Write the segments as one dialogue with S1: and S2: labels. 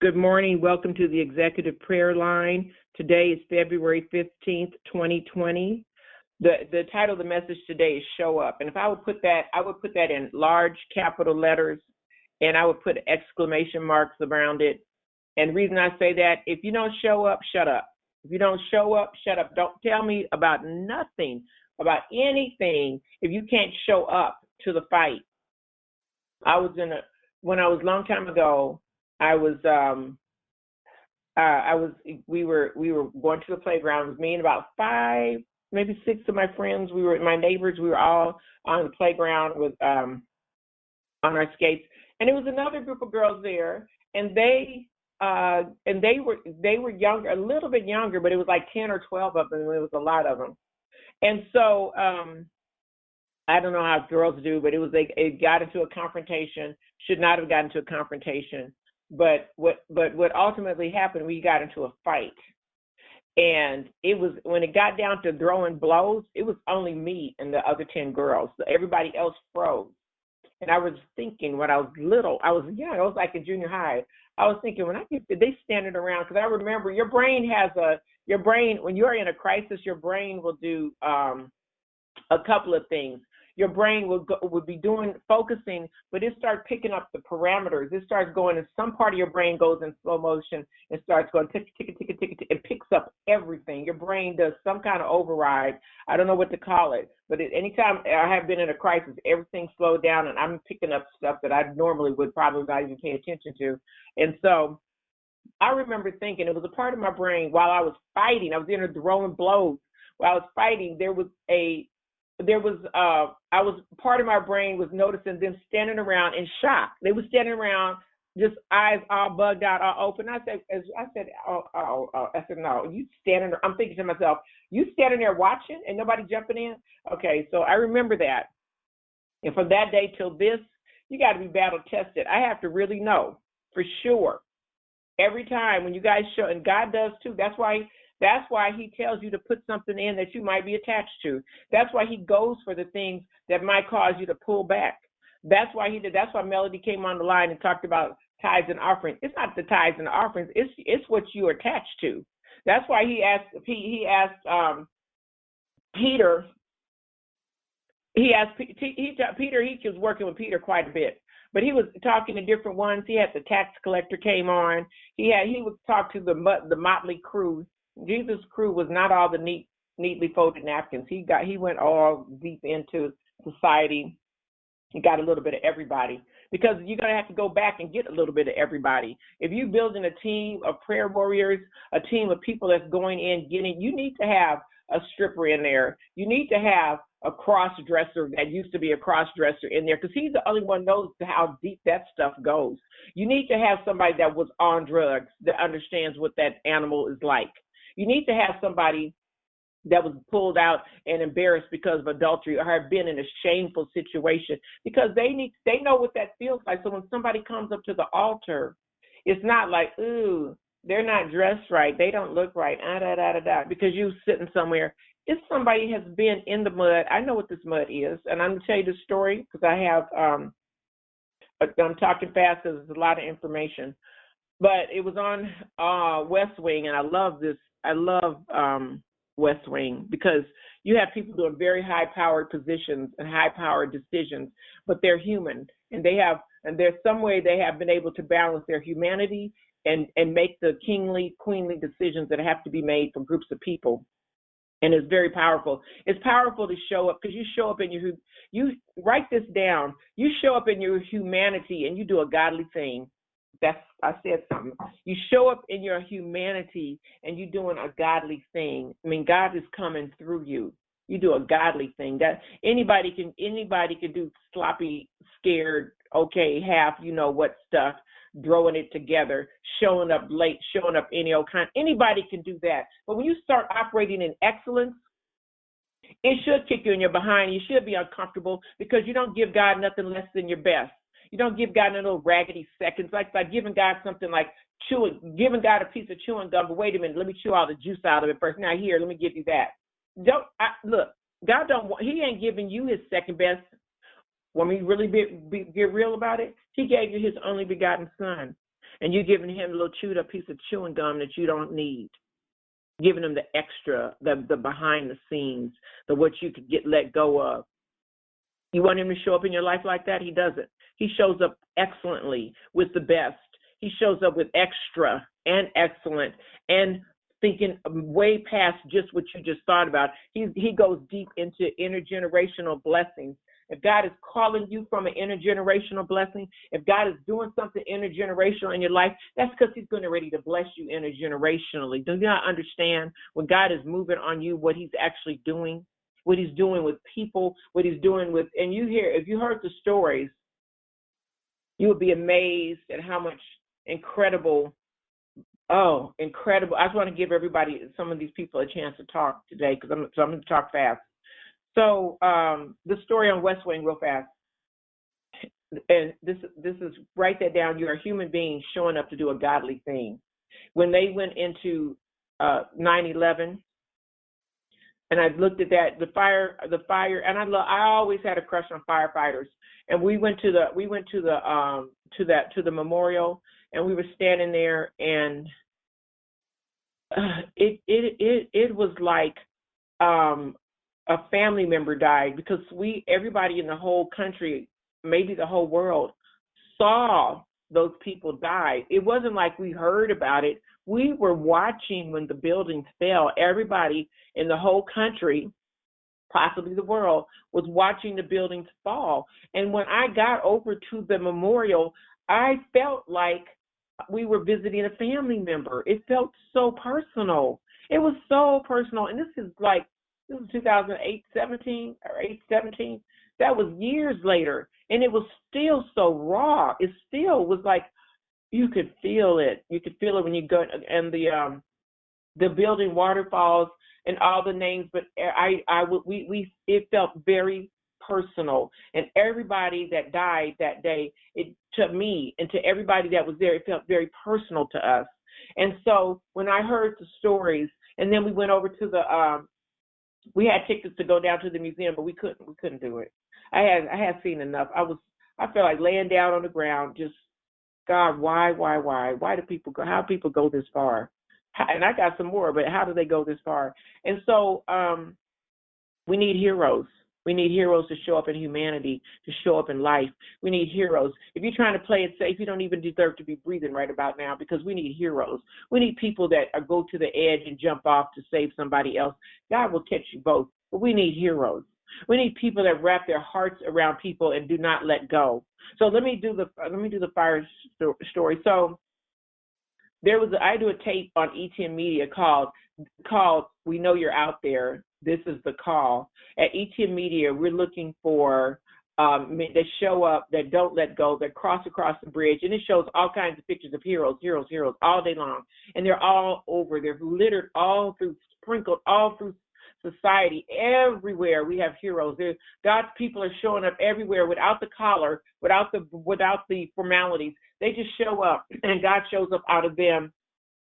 S1: Good morning. Welcome to the Executive Prayer Line. Today is February 15th, 2020. The title of the message today is Show Up. And if I would put that, I would put that in large capital letters, and I would put exclamation marks around it. And the reason I say that, if you don't show up, shut up. If you don't show up, shut up. Don't tell me about nothing, about anything, if you can't show up to the fight. When I was a long time ago, we were going to the playground. It was me and about 5, maybe 6 of my friends. We were my neighbors. We were all on the playground with on our skates, and it was another group of girls there, and they were younger, a little bit younger, but it was like 10 or 12 of them. It was a lot of them, and so I don't know how girls do, but it got into a confrontation. Should not have gotten into a confrontation. But what ultimately happened, we got into a fight. And it was, when it got down to throwing blows, it was only me and the other 10 girls. Everybody else froze. And I was thinking, when I was little, I was young, I was like in junior high. I was thinking, they standing around, because I remember your brain, when you're in a crisis, your brain will do a couple of things. Your brain would be focusing, but it starts picking up the parameters. It starts going, and some part of your brain goes in slow motion and starts going tick, tick, tick, tick, tick, tick. It picks up everything. Your brain does some kind of override. I don't know what to call it, but anytime I have been in a crisis, everything slowed down, and I'm picking up stuff that I normally would probably not even pay attention to. And so I remember thinking, it was a part of my brain while I was fighting. I was in there throwing blows. While I was fighting, part of my brain was noticing them standing around in shock. They were standing around, just eyes all bugged out, all open. I said, no, you standing there. I'm thinking to myself, you standing there watching and nobody jumping in? Okay, so I remember that. And from that day till this, you got to be battle tested. I have to really know for sure. Every time when you guys show, and God does too, that's why he tells you to put something in that you might be attached to. That's why he goes for the things that might cause you to pull back. That's why he did. That's why Melody came on the line and talked about tithes and offerings. It's not the tithes and the offerings. It's what you're attached to. That's why he asked Peter. Peter. He was working with Peter quite a bit, but he was talking to different ones. He had the tax collector came on. He would talk to the motley crew. Jesus' crew was not all the neatly folded napkins. He went all deep into society. He got a little bit of everybody, because you're going to have to go back and get a little bit of everybody. If you're building a team of prayer warriors, a team of people that's going in, you need to have a stripper in there. You need to have a cross-dresser that used to be a cross-dresser in there, because he's the only one knows how deep that stuff goes. You need to have somebody that was on drugs that understands what that animal is like. You need to have somebody that was pulled out and embarrassed because of adultery, or have been in a shameful situation, because they know what that feels like. So when somebody comes up to the altar, it's not like, ooh, they're not dressed right, they don't look right, because you're sitting somewhere. If somebody has been in the mud, I know what this mud is, and I'm going to tell you this story because I have, I'm talking fast because there's a lot of information. But it was on West Wing, and I love this. I love West Wing, because you have people doing very high-powered positions and high-powered decisions, but they're human, and there's some way they have been able to balance their humanity and make the kingly, queenly decisions that have to be made for groups of people. And it's very powerful. It's powerful to show up, because you show up in you write this down. You show up in your humanity and you do a godly thing. I said something. You show up in your humanity and you're doing a godly thing. I mean, God is coming through you. You do a godly thing. That anybody can do sloppy, scared, okay, half, you know what stuff, throwing it together, showing up late, showing up any old kind. Anybody can do that. But when you start operating in excellence, it should kick you in your behind. You should be uncomfortable, because you don't give God nothing less than your best. You don't give God a little raggedy seconds, like giving God something like giving God a piece of chewing gum. But wait a minute, let me chew all the juice out of it first. Now here, let me give you that. Look, God He ain't giving you His second best. When we really get real about it, He gave you His only begotten Son. and you're giving him a little chewed up piece of chewing gum that you don't need, giving him the extra, the behind the scenes, the what you could let go of. You want him to show up in your life like that? He doesn't. He shows up excellently with the best. He shows up with extra and excellent and thinking way past just what you just thought about. He goes deep into intergenerational blessings. If God is calling you from an intergenerational blessing, if God is doing something intergenerational in your life, that's because he's going to ready to bless you intergenerationally. Do you not understand when God is moving on you, what he's actually doing? What he's doing with people, what he's doing with, and if you heard the stories, you would be amazed at how much incredible. I just want to give some of these people a chance to talk today because I'm going to talk fast. So the story on West Wing real fast, and this is, write that down. You're a human being showing up to do a godly thing. When they went into 9/11, and I looked at that, the fire, and I always had a crush on firefighters. And we went to the memorial, and we were standing there, and it was like a family member died, because everybody in the whole country, maybe the whole world, saw those people die. It wasn't like we heard about it. We were watching when the buildings fell. Everybody in the whole country, possibly the world, was watching the buildings fall. And when I got over to the memorial, I felt like we were visiting a family member. It felt so personal. It was so personal. And this is 2008, 17, or 8-17. That was years later. And it was still so raw. It still was like, you could feel it. You could feel it when you go, and the building waterfalls and all the names. But it felt very personal. And everybody that died that day, to me and to everybody that was there, it felt very personal to us. And so when I heard the stories, and then we went over to we had tickets to go down to the museum, but we couldn't do it. I had seen enough. I felt like laying down on the ground, just, God, why do people go? How do people go this far? And I got some more, but how do they go this far? And so we need heroes. We need heroes to show up in humanity, to show up in life. We need heroes. If you're trying to play it safe, you don't even deserve to be breathing right about now, because we need heroes. We need people that go to the edge and jump off to save somebody else. God will catch you both, but we need heroes. We need people that wrap their hearts around people and do not let go. So let me do the fire story. So I do a tape on ETN Media called "We Know You're Out There. This is the Call." At ETN Media, we're looking for that show up, that don't let go, that cross across the bridge, and it shows all kinds of pictures of heroes all day long, and they're all over. They're littered all through, sprinkled all through society. Everywhere we have heroes. God's people are showing up everywhere without the collar, without the formalities. They just show up, and God shows up out of them,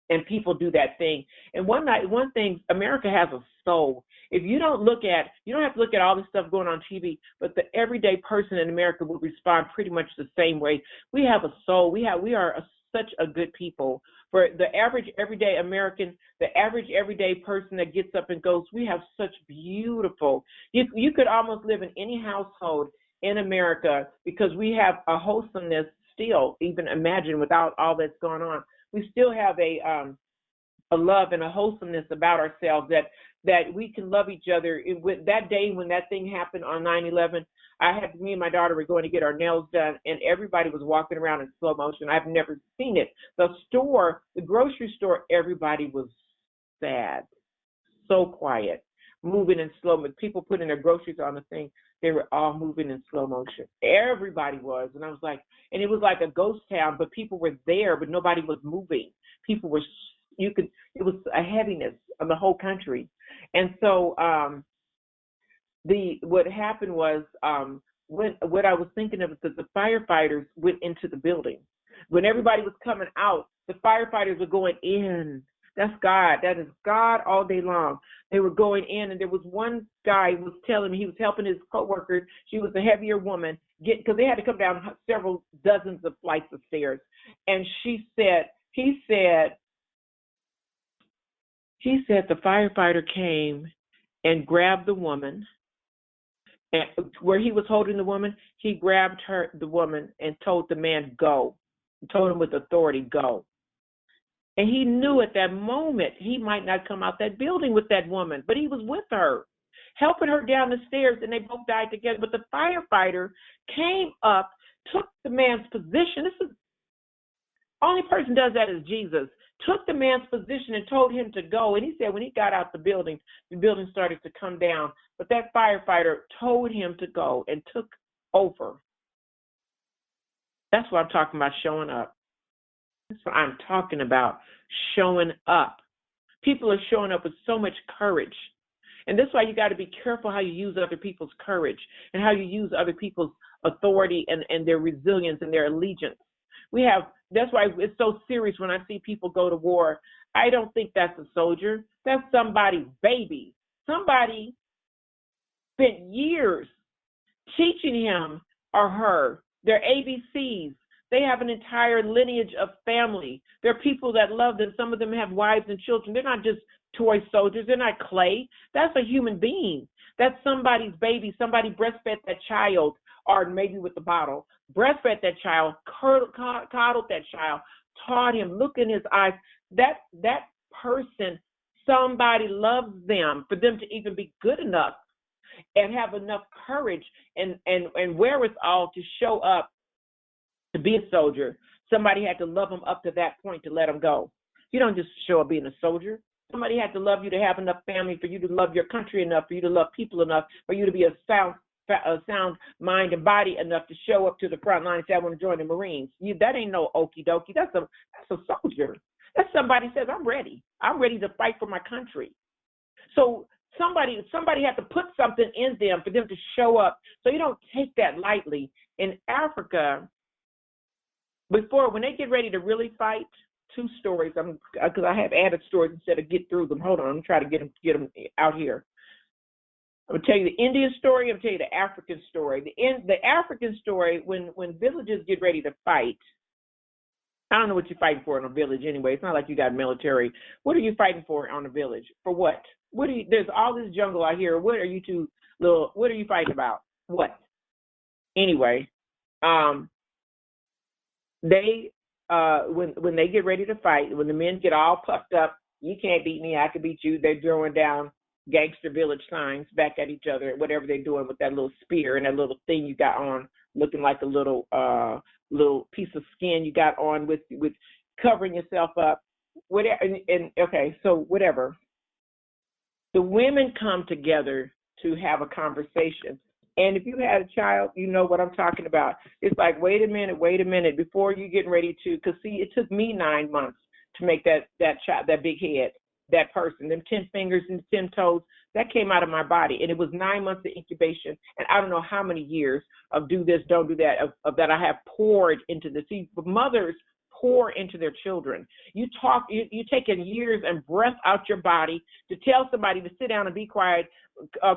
S1: and people do that thing. And one thing, America has a soul. If you don't you don't have to look at all this stuff going on TV, but the everyday person in America will respond pretty much the same way. We have a soul. We are such a good people. For the average everyday American, the average everyday person that gets up and goes, we have such beautiful. You could almost live in any household in America, because we have a wholesomeness still. Even imagine, without all that's going on, we still have a love and a wholesomeness about ourselves that we can love each other. With that day when that thing happened on 9/11, me and my daughter were going to get our nails done, and everybody was walking around in slow motion. I've never seen it. The grocery store, everybody was sad, so quiet, moving in slow motion. People putting their groceries on the thing. They were all moving in slow motion. Everybody was. And I was like, and it was like a ghost town, but people were there, but nobody was moving. People were, it was a heaviness of the whole country. And so what happened was, what I was thinking of is that the firefighters went into the building. When everybody was coming out, the firefighters were going in. That's God. That is God all day long. They were going in, and there was one guy who was telling me, he was helping his coworker. She was a heavier woman, because they had to come down several dozens of flights of stairs. And he said the firefighter came and grabbed the woman, and where he was holding the woman, he grabbed the woman, and told the man, go. He told him with authority, go. And he knew at that moment he might not come out that building with that woman, but he was with her, helping her down the stairs, and they both died together. But the firefighter came up, took the man's position. This is only person does that is Jesus. Took the man's position and told him to go. And he said when he got out the building started to come down. But that firefighter told him to go and took over. That's what I'm talking about, showing up. That's what I'm talking about, showing up. People are showing up with so much courage. And that's why you got to be careful how you use other people's courage and how you use other people's authority and their resilience and their allegiance. That's why it's so serious when I see people go to war. I don't think that's a soldier. That's somebody's baby. Somebody spent years teaching him or her their ABCs. They have an entire lineage of family. They're people that love them. Some of them have wives and children. They're not just toy soldiers. They're not clay. That's a human being. That's somebody's baby. Somebody breastfed that child, or maybe with the bottle, breastfed that child, coddled that child, taught him, look in his eyes. That person, somebody loves them for them to even be good enough and have enough courage and wherewithal to show up to be a soldier. Somebody had to love him up to that point to let him go. You don't just show up being a soldier. Somebody had to love you to have enough family for you to love your country enough, for you to love people enough, for you to be a sound mind and body enough to show up to the front line and say, I want to join the Marines. That ain't no okie dokie. That's a soldier. That's somebody says, I'm ready. I'm ready to fight for my country. So somebody had to put something in them for them to show up. So you don't take that lightly. In Africa, when they get ready to really fight, two stories, because I have added stories instead of get through them. Hold on, I'm trying to get them out here. I'm going to tell you the Indian story. I'm going to tell you the African story. The African story, when villages get ready to fight, I don't know what you're fighting for in a village anyway. It's not like you got military. What are you fighting for on a village? For what? There's all this jungle out here. What are you fighting about? What? Anyway, when they get ready to fight, when the men get all puffed up, you can't beat me, I can beat you. They're throwing down gangster village signs back at each other, whatever they're doing with that little spear and that little thing you got on, looking like a little piece of skin you got on with covering yourself up. Whatever. Okay, so whatever. The women come together to have a conversation. And if you had a child, you know what I'm talking about. It's like, wait a minute, before you getting ready to, because see, it took me 9 months to make that child, that big head, that person, them 10 fingers and 10 toes, that came out of my body. And it was 9 months of incubation. And I don't know how many years of do this, don't do that, of that I have poured into this. See, mothers pour into their children. You taking years and breath out your body to tell somebody to sit down and be quiet,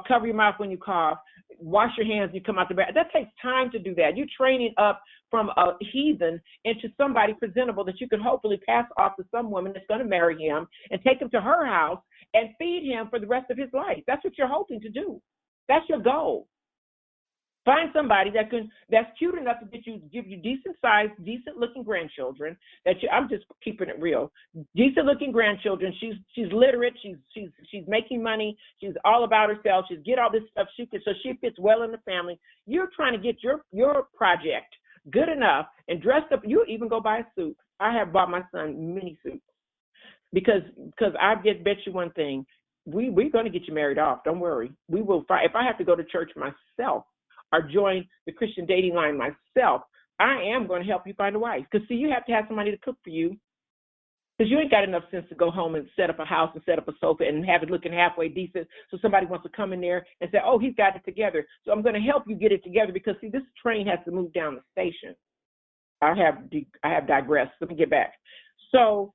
S1: cover your mouth when you cough, wash your hands when you come out the bathroom. That takes time to do that. You're training up from a heathen into somebody presentable that you can hopefully pass off to some woman that's going to marry him and take him to her house and feed him for the rest of his life. That's what you're hoping to do. That's your goal. Find somebody that's cute enough to give you decent sized, decent looking grandchildren. I'm just keeping it real. Decent looking grandchildren. She's literate. She's making money. She's all about herself. She's get all this stuff so she fits well in the family. You're trying to get your project good enough and dressed up. You even go buy a suit. I have bought my son many suits because I bet you one thing. We're going to get you married off. Don't worry. We will fight. If I have to go to church myself, or join the Christian dating line myself, I am going to help you find a wife. Because, see, you have to have somebody to cook for you. Because you ain't got enough sense to go home and set up a house and set up a sofa and have it looking halfway decent so somebody wants to come in there and say, oh, he's got it together. So I'm going to help you get it together because, see, this train has to move down the station. I have digressed. Let me get back. So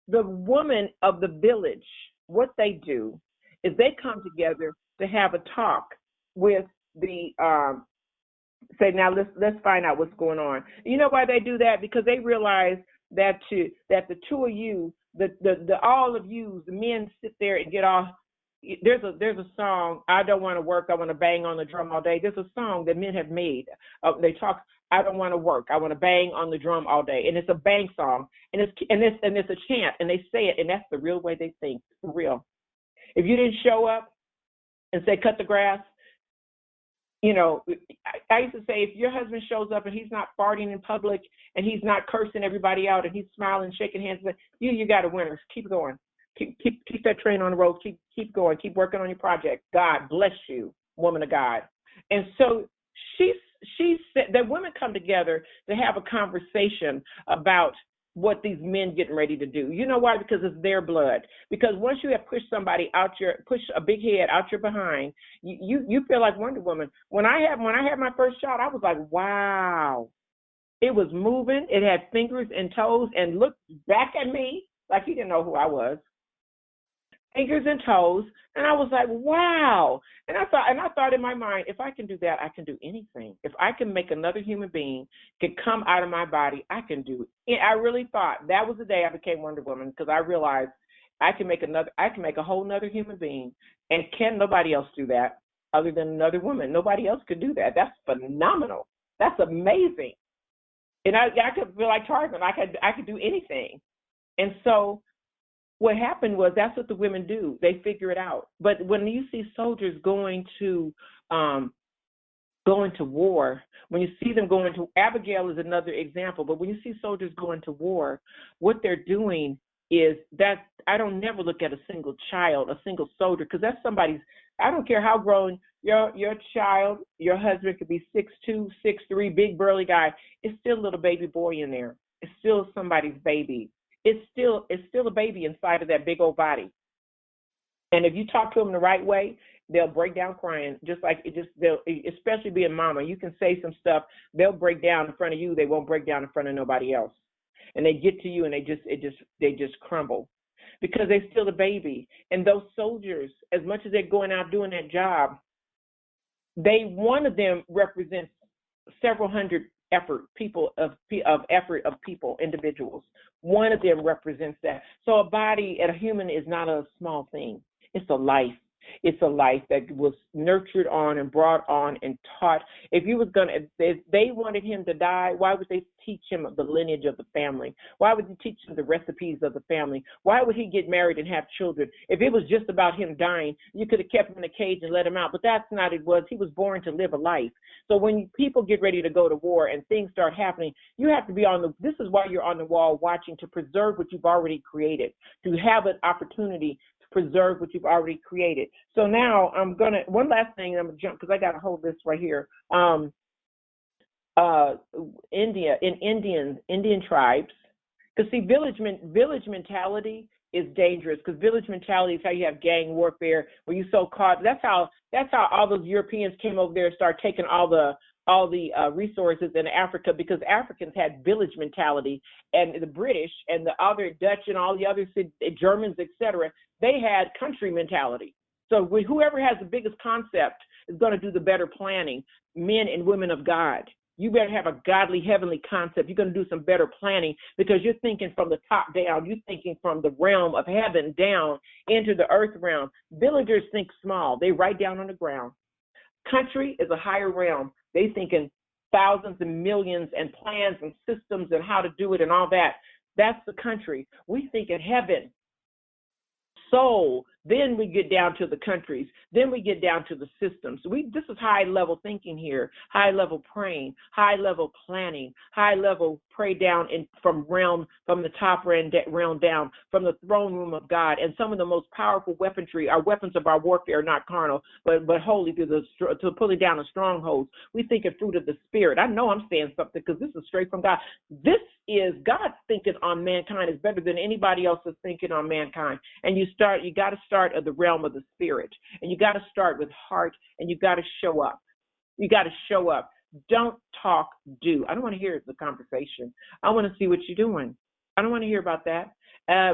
S1: the women of the village, what they do is they come together to have a talk with the Say, now let's find out what's going on. You know why they do that? Because they realize that the two of you, the all of you, the men sit there and get all. There's a song, I don't want to work, I want to bang on the drum all day. There's a song that men have made. They talk, I don't want to work, I want to bang on the drum all day, and it's a bang song, and it's a chant, and they say it, and that's the real way they think, for real. If you didn't show up and say cut the grass, you know, I used to say, if your husband shows up and he's not farting in public and he's not cursing everybody out and he's smiling, shaking hands, you got a winner. Keep going. Keep that train on the road. Keep going. Keep working on your project. God bless you, woman of God. And so she said that women come together to have a conversation about what these men getting ready to do. You know why? Because it's their blood. Because once you have pushed somebody out push a big head out your behind, you feel like Wonder Woman. When I had my first shot, I was like, wow. It was moving. It had fingers and toes and looked back at me like he didn't know who I was. Fingers and toes, and I was like, wow. And I thought in my mind, if I can do that, I can do anything. If I can make another human being can come out of my body, I can do it. I really thought that was the day I became Wonder Woman, because I realized I can make a whole nother human being, and can nobody else do that other than another woman? Nobody else could do that. That's phenomenal. That's amazing. And I could feel like Tarzan. I could do anything. And so what happened was, that's what the women do. They figure it out. But when you see soldiers going to war, when you see them going to, Abigail is another example, but when you see soldiers going to war, what they're doing is that I don't never look at a single child, a single soldier, because that's somebody's, I don't care how grown your child, your husband could be 6'2", 6'3", big burly guy. It's still a little baby boy in there. It's still somebody's baby. It's still a baby inside of that big old body. And if you talk to them the right way, they'll break down crying. They'll, especially being mama, you can say some stuff, they'll break down in front of you. They won't break down in front of nobody else. And they get to you and they just crumble, because they're still a baby. And those soldiers, as much as they're going out doing that job, one of them represents several hundred individuals. One of them represents that. So a body and a human is not a small thing. It's a life. It's a life that was nurtured on and brought on and taught. If they wanted him to die, why would they teach him the lineage of the family? Why would they teach him the recipes of the family? Why would he get married and have children? If it was just about him dying, you could have kept him in a cage and let him out. But that's not it was. He was born to live a life. So when people get ready to go to war and things start happening, you have to be this is why you're on the wall watching, to preserve what you've already created, to have an opportunity preserve what you've already created. So now one last thing, I'm going to jump, because I got to hold this right here. Indian tribes, because see, village mentality is dangerous, because village mentality is how you have gang warfare, where you so caught. That's how all those Europeans came over there and started taking all the resources in Africa, because Africans had village mentality, and the British and the other Dutch and all the other Germans, etc., they had country mentality. So whoever has the biggest concept is going to do the better planning. Men and women of God, you better have a godly, heavenly concept. You're going to do some better planning, because you're thinking from the top down. You're thinking from the realm of heaven down into the earth realm. Villagers think small. They write down on the ground. Country is a higher realm. They think in thousands and millions and plans and systems and how to do it and all that. That's the country. We think in heaven. Soul, then we get down to the countries, then we get down to the systems. This is high level thinking here, high level praying, high level planning, high level pray down from the top realm down, from the throne room of God. And some of the most powerful weaponry, our weapons of our warfare, not carnal, but holy, to pulling down the strongholds. We think of fruit of the Spirit. I know I'm saying something, because this is straight from God. This is God's thinking on mankind is better than anybody else's thinking on mankind. And you got to start at the realm of the Spirit, and you got to start with heart, and you got to show up. You got to show up. Don't talk, do. I don't want to hear the conversation. I want to see what you're doing. I don't want to hear about that.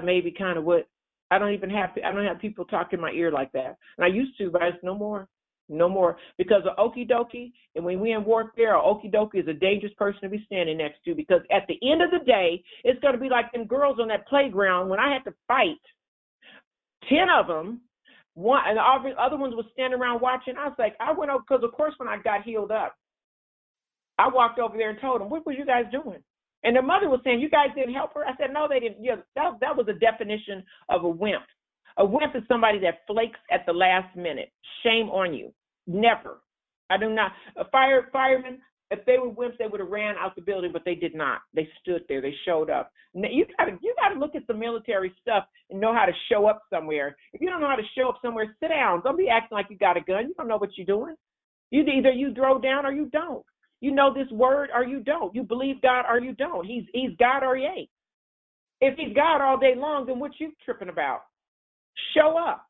S1: Maybe kind of what. I don't have people talk in my ear like that. And I used to, but it's no more. No more. Because of okie dokie, and when we're in warfare, okie dokie is a dangerous person to be standing next to, because at the end of the day, it's going to be like them girls on that playground when I had to fight 10 of them. One and all the other ones were standing around watching. I was like, I went over, because of course when I got healed up, I walked over there and told them, what were you guys doing? And their mother was saying, you guys didn't help her? I said, no, they didn't. Yeah, that was a definition of a wimp. A wimp is somebody that flakes at the last minute. Shame on you. Never. I do not. Firemen, if they were wimps, they would have ran out the building, but they did not. They stood there. They showed up. You gotta look at the military stuff and know how to show up somewhere. If you don't know how to show up somewhere, sit down. Don't be acting like you got a gun. You don't know what you're doing. Either you throw down or you don't. You know this word or you don't. You believe God or you don't. He's God or he ain't. If he's God all day long, then what you tripping about? Show up.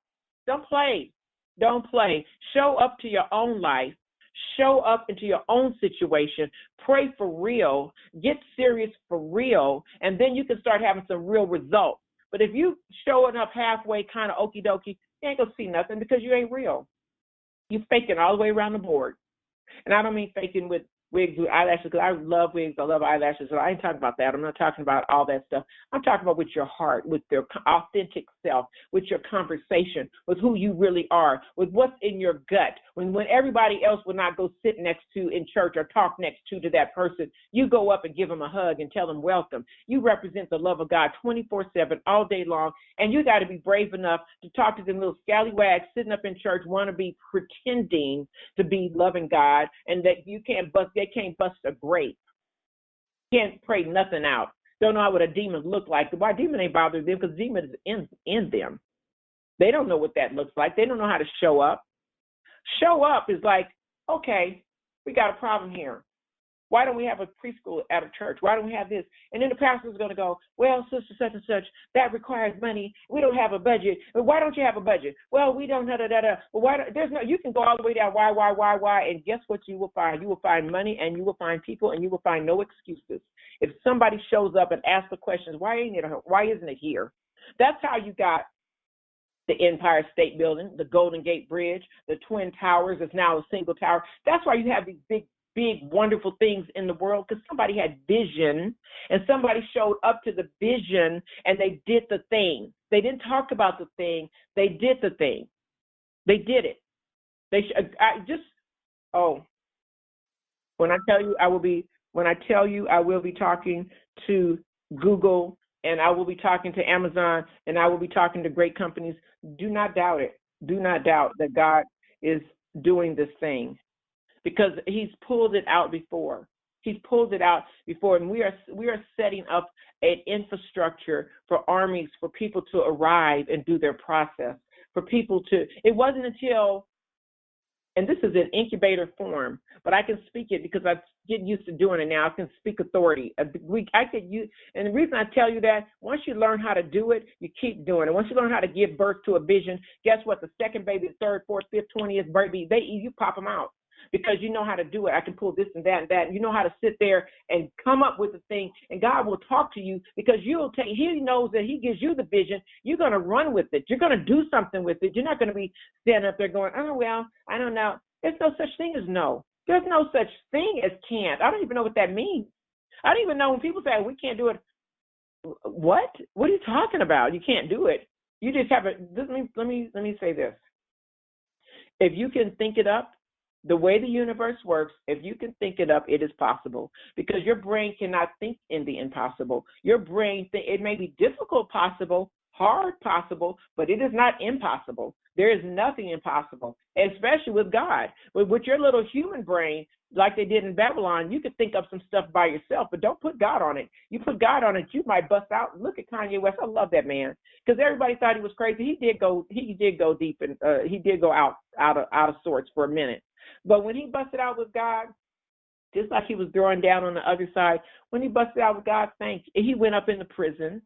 S1: Don't play. Don't play. Show up to your own life. Show up into your own situation. Pray for real. Get serious for real. And then you can start having some real results. But if you showing up halfway, kind of okie dokie, you ain't going to see nothing, because you ain't real. You faking all the way around the board. And I don't mean faking with wigs, with eyelashes, because I love wigs, I love eyelashes, so I ain't talking about that. I'm not talking about all that stuff. I'm talking about with your heart, with your authentic self, with your conversation, with who you really are, with what's in your gut. When everybody else will not go sit next to in church or talk next to that person, you go up and give them a hug and tell them welcome. You represent the love of God 24/7, all day long, and you got to be brave enough to talk to them little scallywags sitting up in church, want to be pretending to be loving God, and that they can't bust a grape. Can't pray nothing out. Don't know what a demon look like. Why demon ain't bothering them? Because demon is in them. They don't know what that looks like. They don't know how to show up. Show up is like, okay, we got a problem here. Why don't we have a preschool at a church? Why don't we have this? And then the pastor's going to go, well, sister such and such, that requires money. We don't have a budget. Why don't you have a budget? Well, we don't, da-da-da-da. Well, you can go all the way down, why, and guess what you will find? You will find money, and you will find people, and you will find no excuses. If somebody shows up and asks the questions, why isn't it here? That's how you got the Empire State Building, the Golden Gate Bridge, the Twin Towers is now a single tower. That's why you have these big, wonderful things in the world, because somebody had vision and somebody showed up to the vision and they did the thing. They didn't talk about the thing. They did the thing. They did it. When I tell you I will be talking to Google, and I will be talking to Amazon, and I will be talking to great companies, do not doubt it. Do not doubt that God is doing this thing, because he's pulled it out before. He's pulled it out before, and we are setting up an infrastructure for armies, for people to arrive and do their process, for people to, it wasn't until, and this is an incubator form, but I can speak it because I'm getting used to doing it now. I can speak authority. And the reason I tell you that, once you learn how to do it, you keep doing it. Once you learn how to give birth to a vision, guess what? The second baby, the third, fourth, fifth, 20th baby, you pop them out, because you know how to do it. I can pull this and that and that. You know how to sit there and come up with the thing, and God will talk to you, because he knows that he gives you the vision. You're going to run with it. You're going to do something with it. You're not going to be standing up there going, oh, well, I don't know. There's no such thing as no. There's no such thing as can't. I don't even know what that means. I don't even know when people say, we can't do it. What? What are you talking about? You can't do it. You just have it. Let me say this. If you can think it up, the way the universe works, if you can think it up, it is possible, because your brain cannot think in the impossible. Your brain, it may be difficult possible, hard possible, but it is not impossible. There is nothing impossible, especially with God. With your little human brain, like they did in Babylon, you could think up some stuff by yourself, but don't put God on it. You put God on it, you might bust out. Look at Kanye West. I love that man, because everybody thought he was crazy. He did go deep, and he did go out of sorts for a minute. But when he busted out with God, just like he was throwing down on the other side, when he busted out with God, he went up in the prison.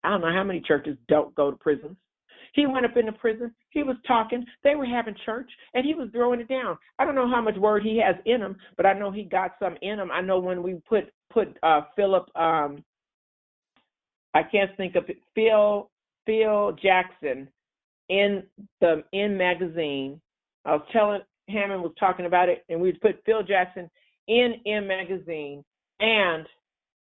S1: I don't know how many churches don't go to prisons. He went up in the prison. He was talking. They were having church, and he was throwing it down. I don't know how much word he has in him, but I know he got some in him. I know when we put Philip, I can't think of it, Phil Jackson in magazine. I was telling Hammond was talking about it, and we put Phil Jackson in M Magazine, and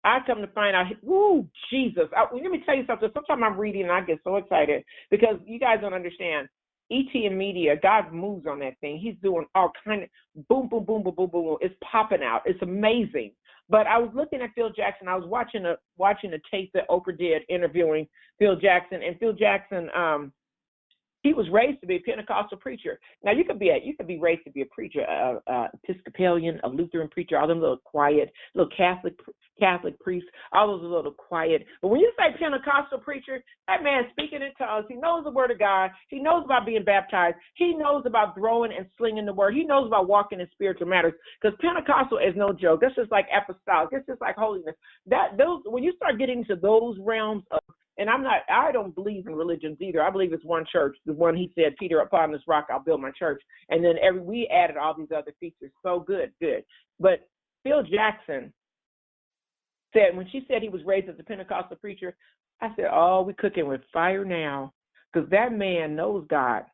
S1: I come to find out, woo, Jesus. Let me tell you something. Sometimes I'm reading and I get so excited because you guys don't understand. ET and media, God moves on that thing. He's doing all kind of boom, boom, boom, boom, boom, boom. It's popping out. It's amazing. But I was looking at Phil Jackson. I was watching a tape that Oprah did interviewing Phil Jackson, and Phil Jackson, he was raised to be a Pentecostal preacher. Now you could be raised to be a preacher, Episcopalian, a Lutheran preacher, all them little quiet, little Catholic priests, all those little quiet. But when you say Pentecostal preacher, that man speaking in tongues, he knows the word of God. He knows about being baptized. He knows about throwing and slinging the word. He knows about walking in spiritual matters. Because Pentecostal is no joke. That's just like apostolic. It's just like holiness. When you start getting into those realms of, and I don't believe in religions either. I believe it's one church. The one he said, Peter, upon this rock, I'll build my church. And then we added all these other features. So good. But Phil Jackson said, when she said he was raised as a Pentecostal preacher, I said, oh, we're cooking with fire now. Because that man knows God.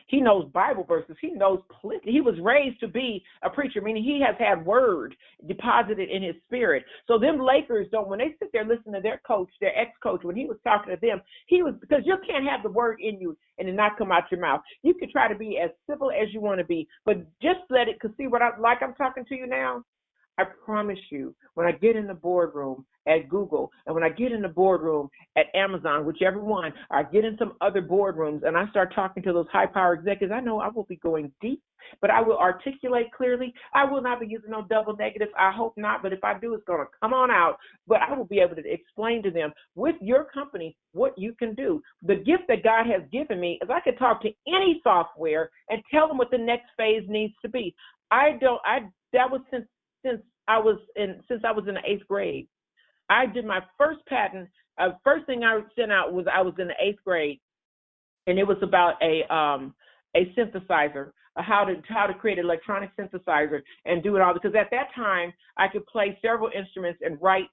S1: He knows Bible verses. He knows plenty. He was raised to be a preacher, meaning he has had word deposited in his spirit. So them Lakers don't, when they sit there listening to their coach, their ex-coach, when he was talking to them, because you can't have the word in you and it not come out your mouth. You can try to be as civil as you want to be, but just let it, because see what I'm talking to you now? I promise you, when I get in the boardroom at Google and when I get in the boardroom at Amazon, whichever one, or I get in some other boardrooms and I start talking to those high-power executives, I know I will be going deep, but I will articulate clearly. I will not be using no double negatives. I hope not, but if I do, it's going to come on out. But I will be able to explain to them with your company what you can do. The gift that God has given me is I can talk to any software and tell them what the next phase needs to be. That was since I was in the 8th grade. I did my first patent. First thing I sent out was I was in the 8th grade, and it was about a synthesizer, how to create an electronic synthesizer and do it all. Because at that time I could play several instruments and write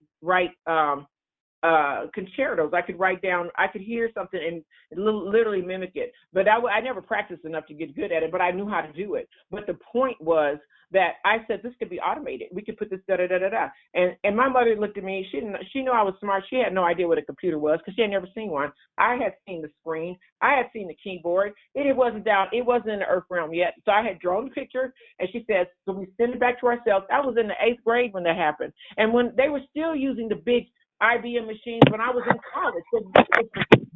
S1: concertos. I could hear something and literally mimic it. But I never practiced enough to get good at it, but I knew how to do it. But the point was that I said, this could be automated. We could put this da-da-da-da-da. And my mother looked at me. She knew I was smart. She had no idea what a computer was because she had never seen one. I had seen the screen. I had seen the keyboard. It wasn't in the earth realm yet. So I had drawn the picture, and she said, so we send it back to ourselves. I was in the 8th grade when that happened. And when they were still using the big IBM machines when I was in college. So this was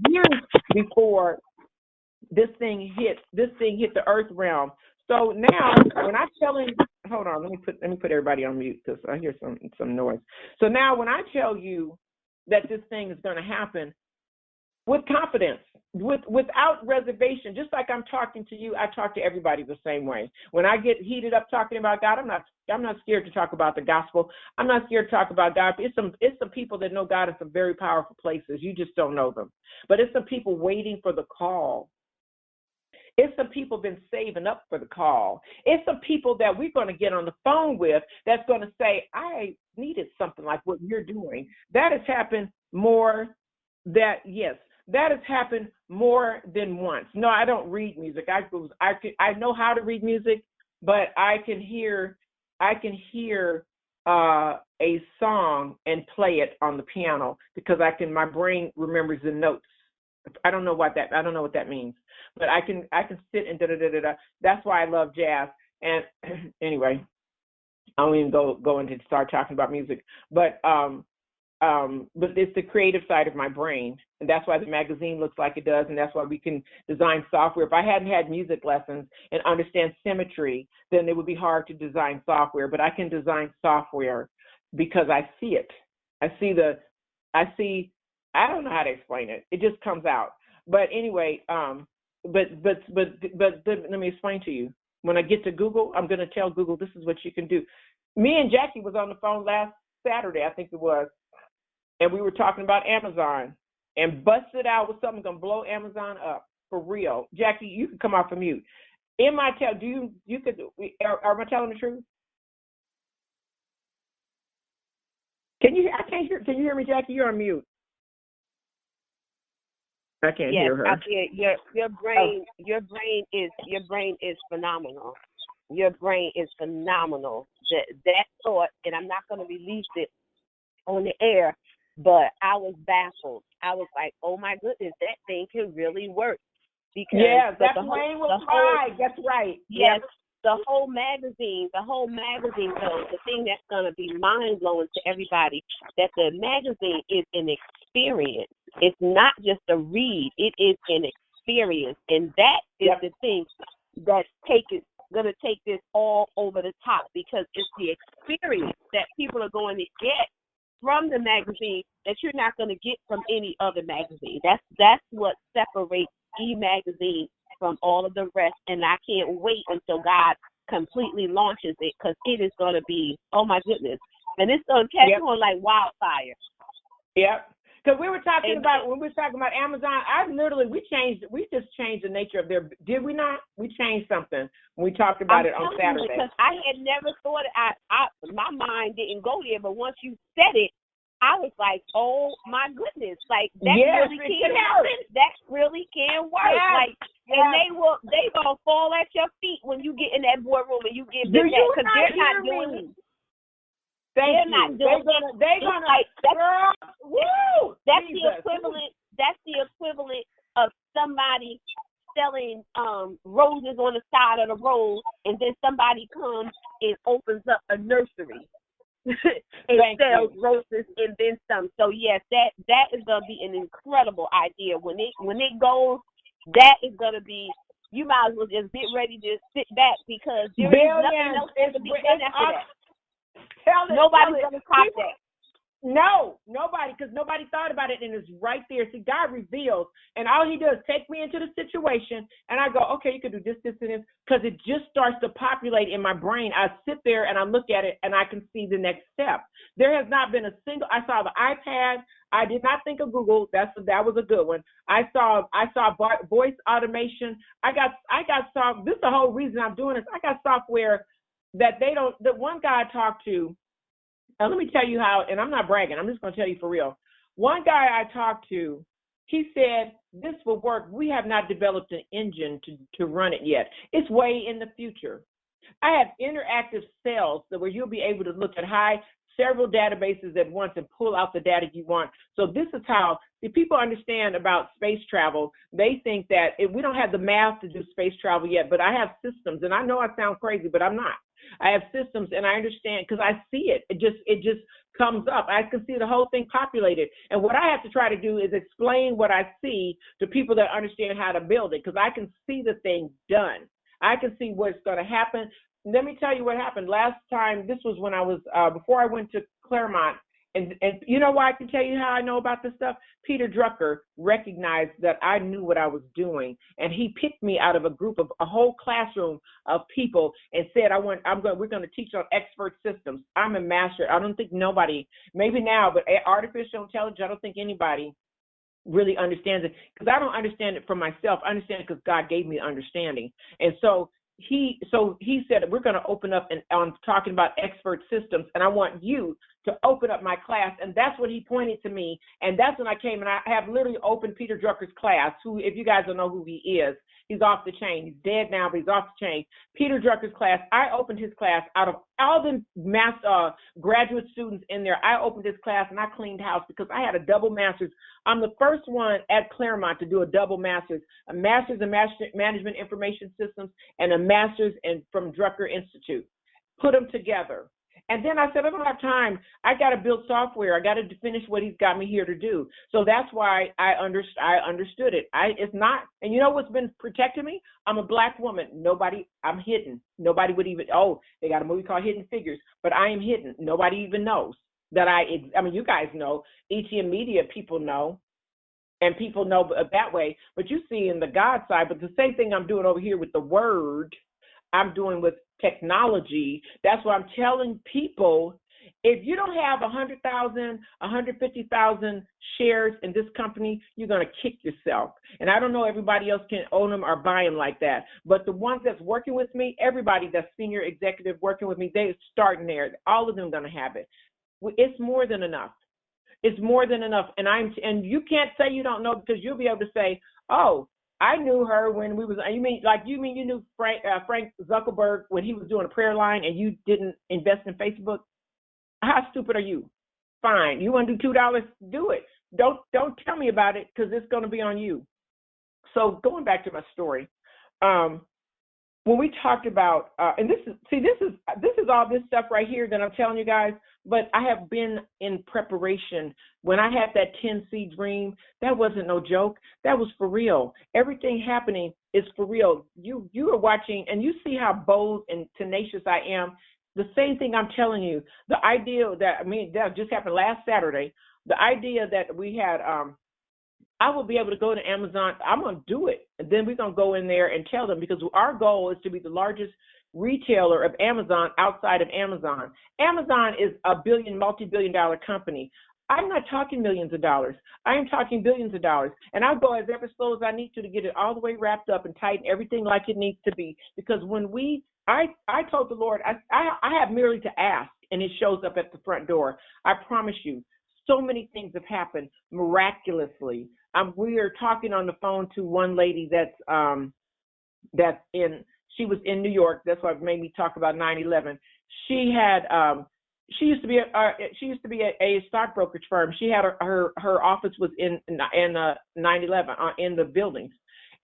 S1: years before this thing hit the earth realm. So now when I tell him, hold on, let me put everybody on mute because I hear some noise. So now when I tell you that this thing is going to happen, with confidence, without reservation, just like I'm talking to you, I talk to everybody the same way. When I get heated up talking about God, I'm not scared to talk about the gospel. I'm not scared to talk about God. It's some people that know God in some very powerful places. You just don't know them. But it's some people waiting for the call. It's some people been saving up for the call. It's some people that we're going to get on the phone with that's going to say, I needed something like what you're doing. That has happened that has happened more than once. No, I don't read music. I know how to read music, but I can hear a song and play it on the piano because my brain remembers the notes. I don't know what that means, but I can sit and da-da-da-da-da. That's why I love jazz. And anyway, I won't even go into start talking about music, but it's the creative side of my brain, and that's why the magazine looks like it does, and that's why we can design software. If I hadn't had music lessons and understand symmetry, then it would be hard to design software, but I can design software because I see it. I don't know how to explain it. It just comes out. But anyway, but let me explain to you. When I get to Google, I'm going to tell Google this is what you can do. Me and Jackie was on the phone last Saturday, I think it was, and we were talking about Amazon and busted out with something going to blow Amazon up for real. Jackie, you can come off of mute. Am I telling the truth? I can't hear. Can you hear me, Jackie? You're on mute. I can't hear her.
S2: Yes, your brain is phenomenal. Your brain is phenomenal. That thought, and I'm not going to release it on the air, but I was baffled. I was like, oh my goodness, that thing can really work. Because
S1: yeah, that's Wayne was right. That's right.
S2: Yes, the whole magazine. So the thing that's going to be mind blowing to everybody, that the magazine is an experience. It's not just a read. It is an experience, and that is the thing that's going to take this all over the top, because it's the experience that people are going to get from the magazine that you're not going to get from any other magazine. That's what separates e-magazine from all of the rest, and I can't wait until God completely launches it, because it is going to be, oh my goodness, and it's going to catch on like wildfire.
S1: Yep. Because we were talking about, when we were talking about Amazon, we just changed the nature of their, did we not? We changed something when we talked about it on Saturday.
S2: Because I had never thought, my mind didn't go there, but once you said it, I was like, oh my goodness, like that really can happen. That really can work.
S1: Yes.
S2: Like, and they gonna fall at your feet when you get in that boardroom and you give them that, because they're not doing it. They're not doing it.
S1: They're gonna
S2: like
S1: woo!
S2: That's the equivalent. That's the equivalent of somebody selling roses on the side of the road, and then somebody comes and opens up a nursery. and sells roses and then some. So yes, that is gonna be an incredible idea. When it goes, that is gonna be. You might as well just get ready to sit back, because there is nothing else to be done after that. Nobody's gonna top that.
S1: No, nobody, because nobody thought about it, and it's right there. See, God reveals, and all he does is take me into the situation, and I go, okay, you can do this, this, and this, because it just starts to populate in my brain. I sit there and I look at it, and I can see the next step. There has not been a single. I saw the iPad. I did not think of Google. That was a good one. I saw voice automation. I got this is the whole reason I'm doing this. I got software that the one guy I talked to. Now, let me tell you how, and I'm not bragging. I'm just going to tell you for real. One guy I talked to, he said, this will work. We have not developed an engine to run it yet. It's way in the future. I have interactive cells where you'll be able to look at several databases at once and pull out the data you want. So this is how people understand about space travel. They think that we don't have the math to do space travel yet, but I have systems, and I know I sound crazy, but I'm not. I have systems, and I understand, because I see it. It just comes up. I can see the whole thing populated. And what I have to try to do is explain what I see to people that understand how to build it, because I can see the thing done. I can see what's going to happen. Let me tell you what happened. Last time, this was when I was, before I went to Claremont, and you know why I can tell you how I know about this stuff? Peter Drucker recognized that I knew what I was doing, and he picked me out of a group of a whole classroom of people and said, we're going to teach on expert systems. I'm a master. I don't think nobody, maybe now, but artificial intelligence, I don't think anybody really understands it, because I don't understand it for myself. I understand it because God gave me understanding. And so he said, we're going to open up, and I'm talking about expert systems, and I want you to open up my class. And that's what he pointed to me. And that's when I came, and I have literally opened Peter Drucker's class, who, if you guys don't know who he is, he's off the chain. He's dead now, but he's off the chain. Peter Drucker's class, I opened his class. Out of all the graduate students in there, I opened his class, and I cleaned house, because I had a double master's. I'm the first one at Claremont to do a double master's, a master's in management information systems and a master's from Drucker Institute. Put them together. And then I said, I don't have time. I got to build software. I got to finish what he's got me here to do. So that's why I understood it. It's not, and you know what's been protecting me? I'm a Black woman. I'm hidden. Nobody would even, they got a movie called Hidden Figures, but I am hidden. Nobody even knows that I mean, you guys know, ETM Media people know, and people know that way, but you see in the God side, but the same thing I'm doing over here with the word, I'm doing with technology. That's why I'm telling people, if you don't have 100,000, 150,000 shares in this company, you're going to kick yourself. And I don't know everybody else can own them or buy them like that. But the ones that's working with me, everybody that's senior executive working with me, they're starting there. All of them going to have it. It's more than enough. It's more than enough. And you can't say you don't know, because you'll be able to say, oh, I knew her when we was. You mean you knew Frank Zuckerberg when he was doing a prayer line and you didn't invest in Facebook? How stupid are you? Fine, you want to do $2? Do it. Don't tell me about it because it's going to be on you. So going back to my story, when we talked about, and this is all this stuff right here that I'm telling you guys, but I have been in preparation. When I had that 10C dream, that wasn't no joke. That was for real. Everything happening is for real. You are watching, and you see how bold and tenacious I am. The same thing I'm telling you. The idea that just happened last Saturday. The idea that we had, I will be able to go to Amazon. I'm going to do it. And then we're going to go in there and tell them, because our goal is to be the largest retailer of Amazon outside of Amazon. Amazon is a multi-billion-dollar company. I'm not talking millions of dollars. I am talking billions of dollars. And I'll go as ever slow as I need to get it all the way wrapped up and tighten everything like it needs to be. Because when I told the Lord, I have merely to ask, and it shows up at the front door. I promise you, so many things have happened miraculously. We are talking on the phone to one lady she was in New York. That's what made me talk about 9/11. She used to be a stockbrokerage firm. She had her office was in 9/11 in the buildings.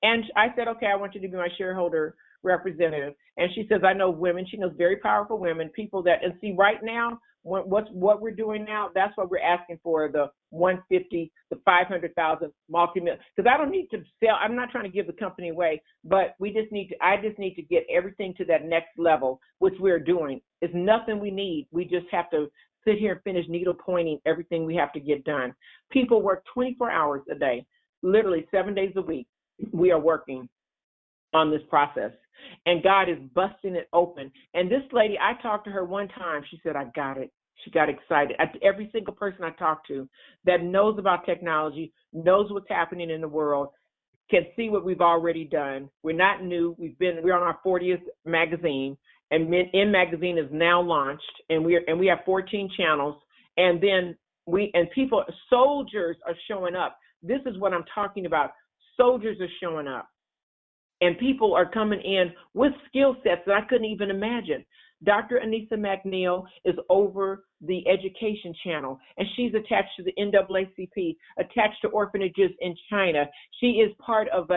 S1: And I said, okay, I want you to be my shareholder representative. And she says, I know women. She knows very powerful women, people that, and see right now, what we're doing now, that's what we're asking for, the 150, the 500,000 multi-million, because I don't need to sell. I'm not trying to give the company away, but I just need to get everything to that next level, which we're doing. It's nothing we need. We just have to sit here and finish needle pointing everything we have to get done. People work 24 hours a day, literally 7 days a week. We are working on this process, and God is busting it open. And this lady, I talked to her one time. She said, I got it. She got excited. Every single person I talked to that knows about technology, knows what's happening in the world, can see what we've already done. We're not new. We're on our 40th magazine, and In Magazine is now launched, and we have 14 channels. And then soldiers are showing up. This is what I'm talking about. Soldiers are showing up. And people are coming in with skill sets that I couldn't even imagine. Dr. Anissa McNeil is over the education channel, and she's attached to the NAACP, attached to orphanages in China. She is part of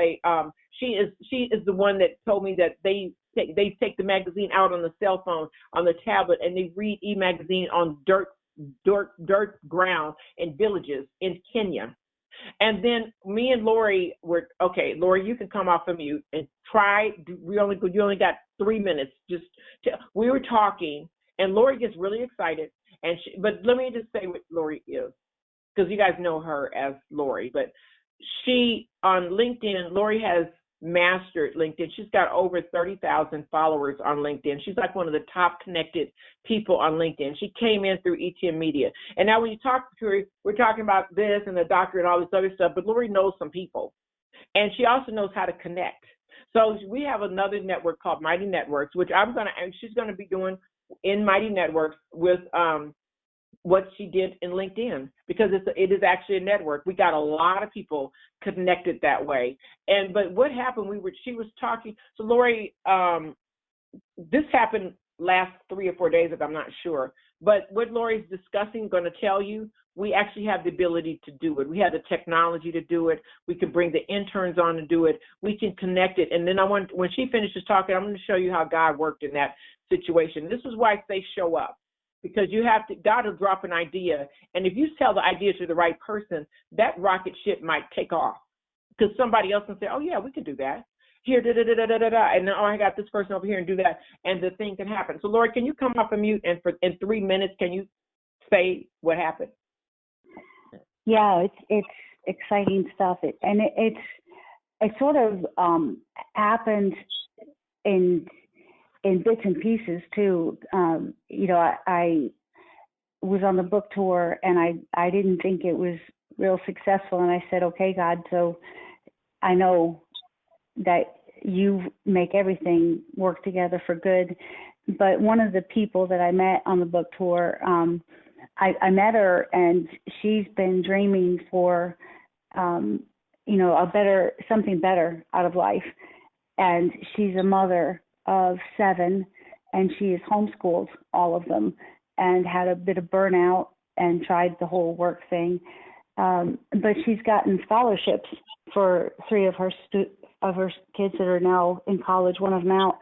S1: she is the one that told me that they take the magazine out on the cell phone, on the tablet, and they read e-magazine on dirt ground in villages in Kenya. And then me and Lori were, okay, Lori, you can come off of mute and try. You only got 3 minutes. We were talking, and Lori gets really excited. But let me just say what Lori is, because you guys know her as Lori. But she, on LinkedIn, Lori has mastered LinkedIn. She's got over 30,000 followers on LinkedIn. She's like one of the top connected people on LinkedIn. She came in through ETM Media. And now when you talk to her, we're talking about this and the doctor and all this other stuff, but Lori knows some people. And she also knows how to connect. So we have another network called Mighty Networks, which she's going to be doing in Mighty Networks with what she did in LinkedIn, because it is actually a network. We got a lot of people connected that way. But what happened, she was talking, so Lori, this happened last 3 or 4 days ago, I'm not sure. But what Lori's discussing, going to tell you, we actually have the ability to do it. We have the technology to do it. We can bring the interns on to do it. We can connect it. And then when she finishes talking, I'm going to show you how God worked in that situation. This is why I say show up. Because God will drop an idea, and if you tell the idea to the right person, that rocket ship might take off. Because somebody else can say, oh yeah, we can do that. Here, and then, oh, I got this person over here and do that, and the thing can happen. So, Lori, can you come off of mute, and in 3 minutes, can you say what happened?
S3: Yeah, it's exciting stuff, it sort of happened in bits and pieces too. I was on the book tour, and I didn't think it was real successful, and I said, okay, God, so I know that you make everything work together for good. But one of the people that I met on the book tour, I met her, and she's been dreaming for something better out of life. And she's a mother of 7, and she is homeschooled all of them, and had a bit of burnout and tried the whole work thing. But she's gotten scholarships for 3 of her kids that are now in college, one of them out,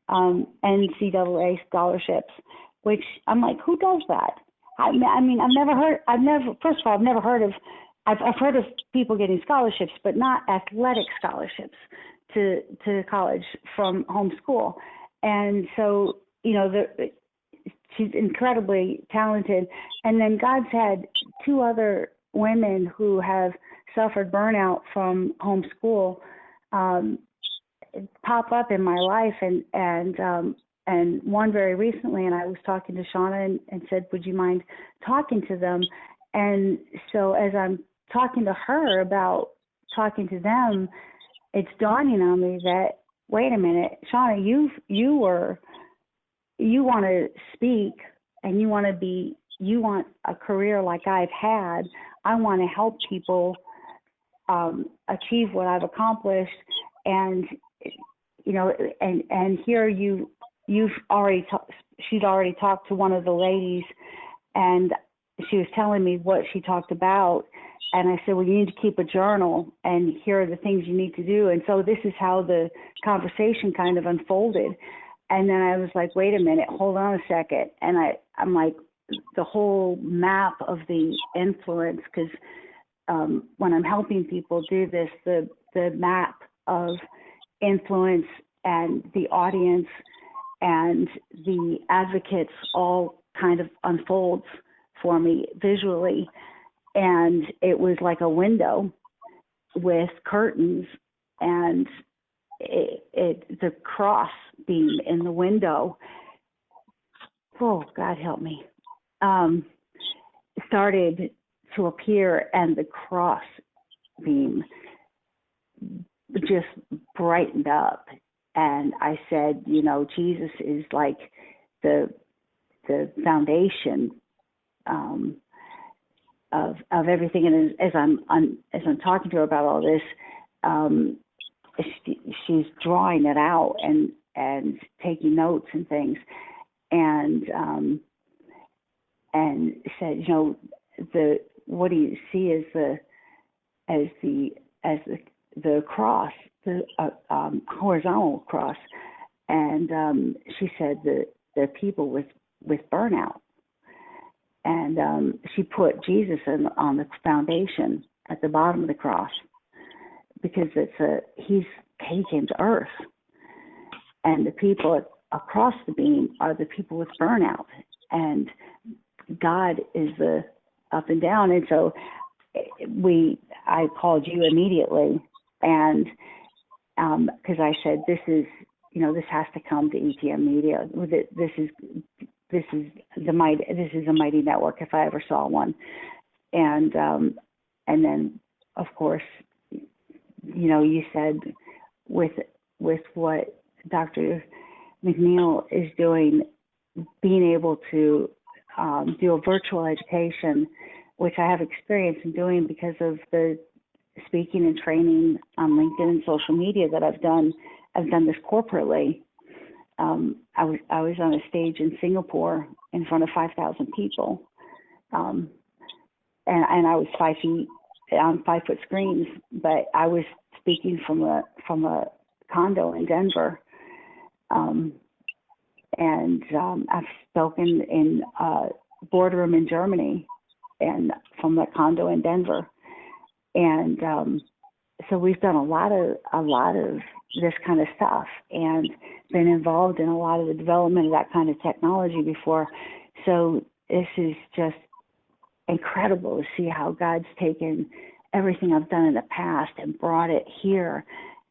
S3: NCAA scholarships, which I'm like, who does that? I mean, first of all, I've never heard of, I've heard of people getting scholarships, but not athletic scholarships to college from homeschool. And so, she's incredibly talented. And then God's had 2 other women who have suffered burnout from homeschool pop up in my life, and one very recently, and I was talking to Shauna and said, would you mind talking to them? And so as I'm talking to her about talking to them, it's dawning on me that, wait a minute, Shauna, you want to speak, and you want a career like I've had. I want to help people achieve what I've accomplished. And, and here she'd already talked to one of the ladies, and she was telling me what she talked about. And I said, well, you need to keep a journal, and here are the things you need to do. And so this is how the conversation kind of unfolded. And then I was like, wait a minute, hold on a second. And I'm like, the whole map of the influence, because when I'm helping people do this, the map of influence and the audience and the advocates all kind of unfolds for me visually. And it was like a window with curtains, and the cross beam in the window, oh, God help me, started to appear, and the cross beam just brightened up. And I said, Jesus is like the foundation of everything. And as I'm talking to her about all this, she's drawing it out and taking notes and things, and said, what do you see as the cross, the horizontal cross? And she said that there are people with burnout. And she put Jesus on the foundation at the bottom of the cross, because he came to earth, and the people across the beam are the people with burnout, and God is the up and down. And so I called you immediately, and because I said, this has to come to ETM Media. This is a mighty network if I ever saw one. And then of course, you said with what Dr. McNeil is doing, being able to do a virtual education, which I have experience in doing because of the speaking and training on LinkedIn and social media that I've done. I've done this corporately. I was on a stage in Singapore in front of 5,000 people, and I was 5 feet on 5-foot screens, but I was speaking from a condo in Denver, and I've spoken in a boardroom in Germany, and from a condo in Denver, and so we've done a lot of this kind of stuff, and been involved in a lot of the development of that kind of technology before. So this is just incredible to see how God's taken everything I've done in the past and brought it here,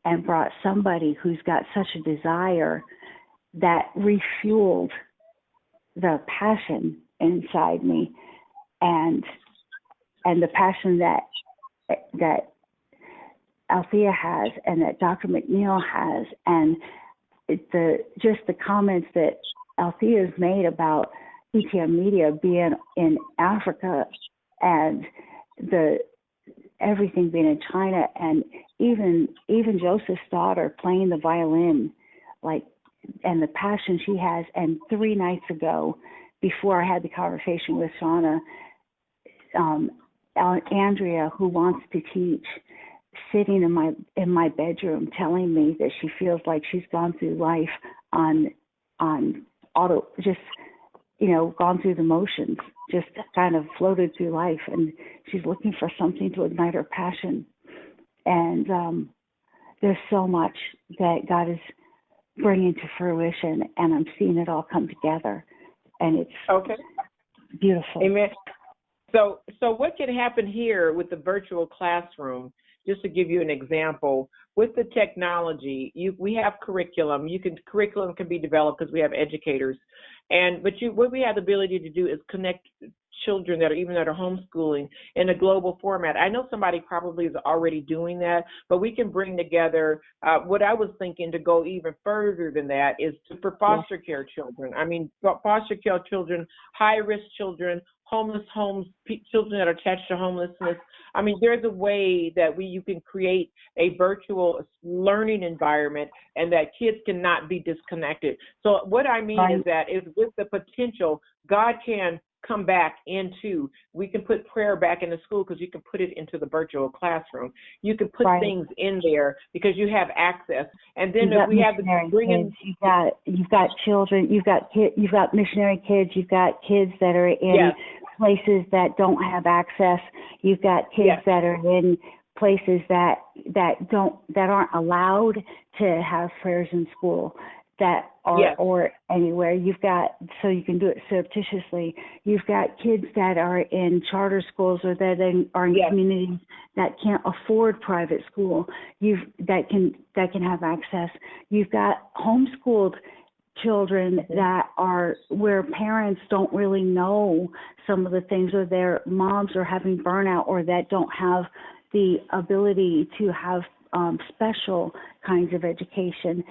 S3: and brought somebody who's got such a desire that refueled the passion inside me, and the passion that Althea has, and that Dr. McNeil has, and the comments that Althea's made about ETM Media being in Africa, and the everything being in China, and even Joseph's daughter playing the violin, like, and the passion she has. And 3 nights ago, before I had the conversation with Shauna, Andrea, who wants to teach, sitting in my bedroom telling me that she feels like she's gone through life on auto, just, gone through the motions, just kind of floated through life, and she's looking for something to ignite her passion. And there's so much that God is bringing to fruition, and I'm seeing it all come together, and it's beautiful.
S1: Amen. So what can happen here with the virtual classroom? Just to give you an example, with the technology, we have curriculum. Curriculum can be developed because we have educators, but what we have the ability to do is connect children that are homeschooling in a global format. I know somebody probably is already doing that, but we can bring together what I was thinking to go even further than that is for foster care children. I mean, foster care children, high-risk children, homeless homes, children that are attached to homelessness. I mean, there's a way that you can create a virtual learning environment and that kids cannot be disconnected. So what I mean is that with the potential, God can come back into, we can put prayer back in the school because you can put it into the virtual classroom. You can put things in there because you have access. And then if we have to bring in,
S3: you've got children, you've got missionary kids, you've got kids that are in places that don't have access. You've got kids that are in places that aren't allowed to have prayers in school. That are or anywhere. You've got, so you can do it surreptitiously. You've got kids that are in charter schools or that are in communities that can't afford private school. That can have access. You've got homeschooled children that are where parents don't really know some of the things, or their moms are having burnout, or that don't have the ability to have special kinds of education.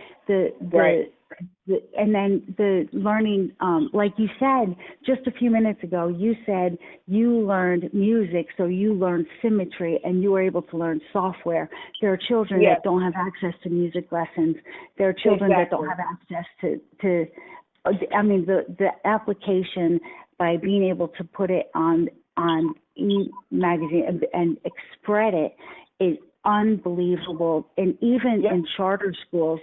S3: And then the learning, like you said just a few minutes ago, you said you learned music, so you learned symmetry, and you were able to learn software. There are children that don't have access to music lessons. There are children that don't have access to the application by being able to put it on e-magazine and spread it is unbelievable. And even in charter schools,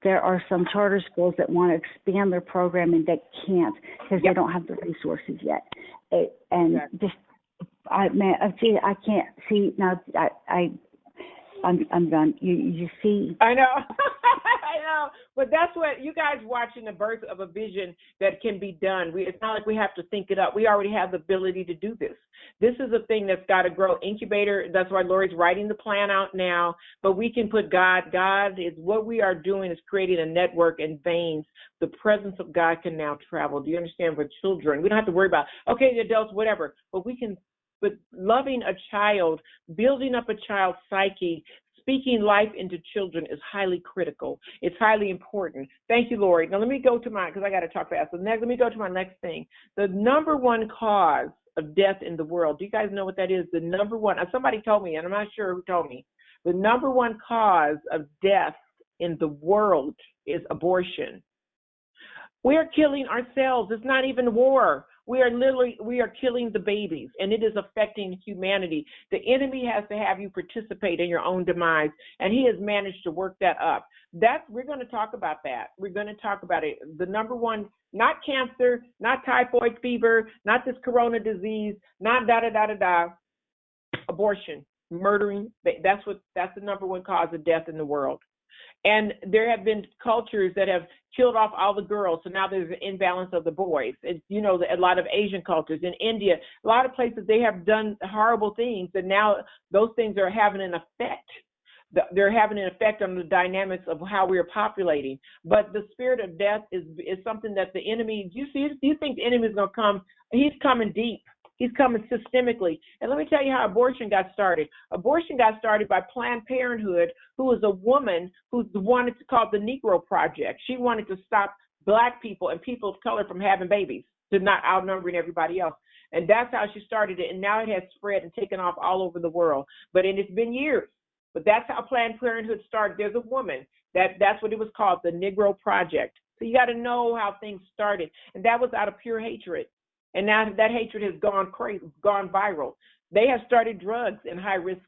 S3: there are some charter schools that want to expand their programming that can't because they don't have the resources yet. I can't see now. I'm done. You see?
S1: I know. I know. But that's what you guys watching the birth of a vision that can be done. It's not like we have to think it up. We already have the ability to do this. This is a thing that's got to grow. Incubator, that's why Lori's writing the plan out now. But we can put God is what we are doing is creating a network and veins. The presence of God can now travel. Do you understand? For children, we don't have to worry about, okay, the adults, whatever. But we can, but loving a child, building up a child's psyche, speaking life into children is highly critical. It's highly important. Thank you, Lori. Now let me go to because I got to talk fast. So let me go to my next thing. The number one cause of death in the world. Do you guys know what that is? The number one, somebody told me, and I'm not sure who told me. The number one cause of death in the world is abortion. We are killing ourselves. It's not even war. We are killing the babies, and it is affecting humanity. The enemy has to have you participate in your own demise, and he has managed to work that up. We're going to talk about that. We're going to talk about it. The number one, not cancer, not typhoid fever, not this corona disease, not abortion, murdering. That's the number one cause of death in the world. And there have been cultures that have killed off all the girls, so now there's an imbalance of the boys. It's, a lot of Asian cultures. In India, a lot of places, they have done horrible things, and now those things are having an effect. They're having an effect on the dynamics of how we are populating. But the spirit of death is something that the enemy, do you think the enemy is going to come? He's coming deep. He's coming systemically. And let me tell you how abortion got started. Abortion got started by Planned Parenthood, who was a woman who wanted to call the Negro Project. She wanted to stop Black people and people of color from having babies, to not outnumbering everybody else. And that's how she started it. And now it has spread and taken off all over the world. But and it's been years. But that's how Planned Parenthood started. There's a woman that's what it was called, the Negro Project. So you got to know how things started. And that was out of pure hatred. And now that hatred has gone crazy, gone viral. They have started drugs in high-risk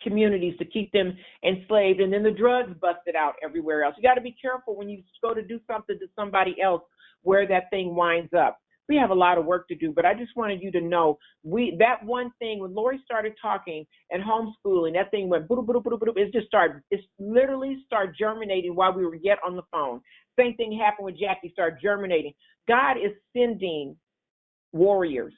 S1: communities to keep them enslaved, and then the drugs busted out everywhere else. You got to be careful when you go to do something to somebody else where that thing winds up. We have a lot of work to do, but I just wanted you to know that one thing when Lori started talking and homeschooling, that thing went boop, boop, boop, boop, it literally started germinating while we were yet on the phone. Same thing happened with Jackie, started germinating. God is sending warriors.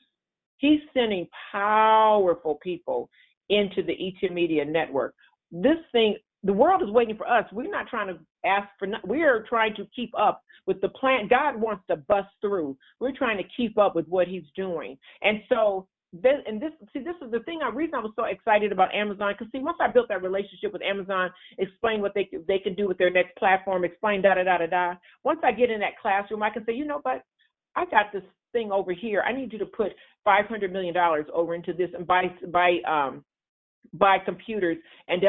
S1: He's sending powerful people into the ET Media network. This thing, the world is waiting for us. We're not trying to ask for, we are trying to keep up with the plan. God wants to bust through. We're trying to keep up with what he's doing. And so, this is the thing, reason I was so excited about Amazon, because see, once I built that relationship with Amazon, explain what they can do with their next platform, explain da-da-da-da-da. Once I get in that classroom, I can say, you know what, I got this thing over here. I need you to put $500 million over into this and buy computers and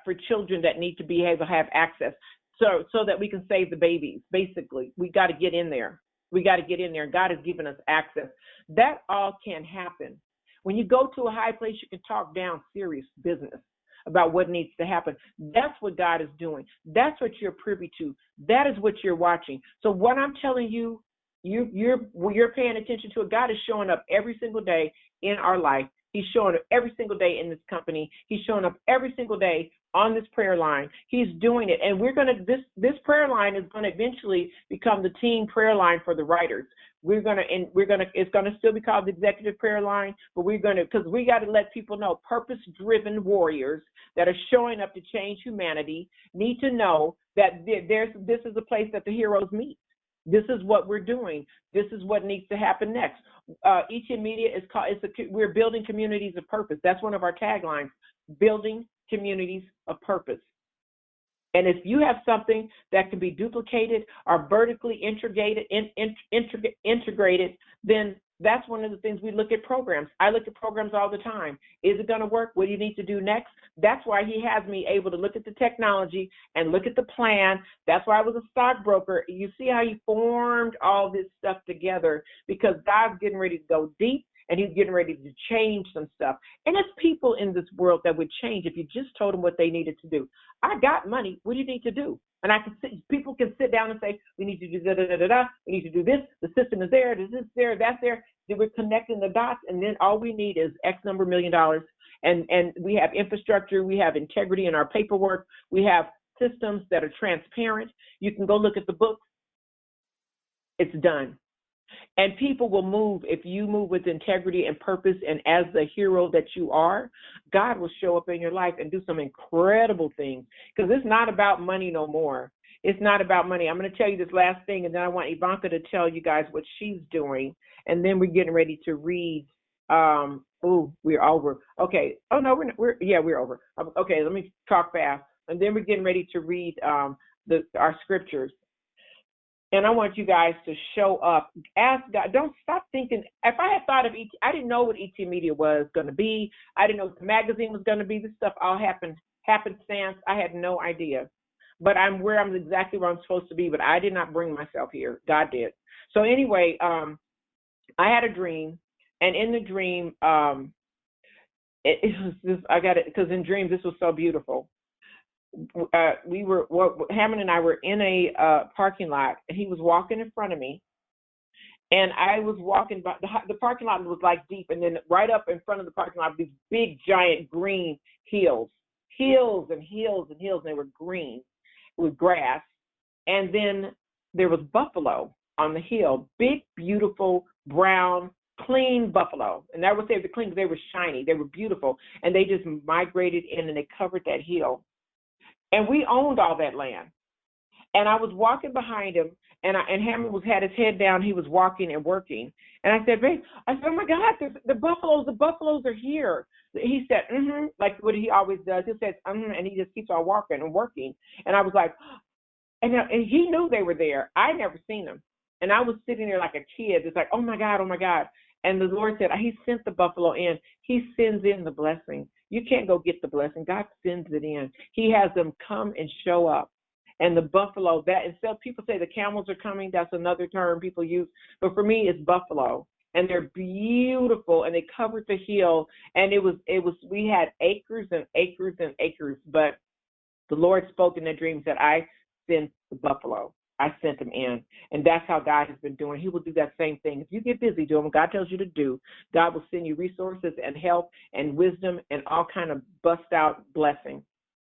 S1: for children that need to be able to have access, so that we can save the babies. Basically, we got to get in there. We got to get in there. God has given us access. That all can happen. When you go to a high place, you can talk down serious business about what needs to happen. That's what God is doing. That's what you're privy to. That is what you're watching. So what I'm telling you, you're paying attention to it. God is showing up every single day in our life. He's showing up every single day in this company. He's showing up every single day on this prayer line. He's doing it. And this prayer line is going to eventually become the team prayer line for the writers. It's going to still be called the executive prayer line, but because we got to let people know purpose-driven warriors that are showing up to change humanity need to know that this is a place that the heroes meet. This is what we're doing. This is what needs to happen next. ET Media is called. We're building communities of purpose. That's one of our taglines: building communities of purpose. And if you have something that can be duplicated or vertically integrated, then that's one of the things we look at programs. I look at programs all the time. Is it going to work? What do you need to do next? That's why he has me able to look at the technology and look at the plan. That's why I was a stockbroker. You see how he formed all this stuff together, because God's getting ready to go deep and he's getting ready to change some stuff. And it's people in this world that would change if you just told them what they needed to do. I got money. What do you need to do? And people can sit down and say, we need to do da-da-da-da-da. We need to do this. The system is there. This is there. That's there. Then we're connecting the dots. And then all we need is X number $1 million. And we have infrastructure. We have integrity in our paperwork. We have systems that are transparent. You can go look at the books. It's done. And people will move if you move with integrity and purpose, and as the hero that you are, God will show up in your life and do some incredible things, because it's not about money no more. It's not about money. I'm going to tell you this last thing, and then I want Ivanka to tell you guys what she's doing, and then we're getting ready to read. We're over. Okay. Oh no, we're over. Okay, let me talk fast, and then we're getting ready to read our scriptures. And I want you guys to show up. Ask God. Don't stop thinking. If I had thought of ET, I didn't know what ET Media was going to be. I didn't know what the magazine was going to be. This stuff all happenstance. I had no idea. But I'm exactly where I'm supposed to be. But I did not bring myself here. God did. So anyway, I had a dream, and in the dream, it was this. I got it because in dreams this was so beautiful. Hammond and I were in a parking lot, and he was walking in front of me, and I was walking by. The parking lot was like deep, and then right up in front of the parking lot, these big, giant green hills and hills, and they were green with grass, and then there was buffalo on the hill, big, beautiful, brown, clean buffalo. And I would say the clean because they were shiny, they were beautiful, and they just migrated in and they covered that hill. And we owned all that land. And I was walking behind him, and Hammond had his head down. He was walking and working. And I said, babe, oh my God, the buffaloes are here. He said, like what he always does. He says, and he just keeps on walking and working. And I was like, and he knew they were there. I never seen them. And I was sitting there like a kid. It's like, oh my God. And the Lord said, he sent the buffalo in. He sends in the blessing. You can't go get the blessing. God sends it in. He has them come and show up. And the buffalo, that instead of people say the camels are coming, that's another term people use. But for me, it's buffalo. And they're beautiful, and they covered the hill. And we had acres and acres and acres. But the Lord spoke in the dreams that I sent the buffalo. I sent them in. And that's how God has been doing. He will do that same thing. If you get busy doing what God tells you to do, God will send you resources and help and wisdom and all kind of bust out blessing.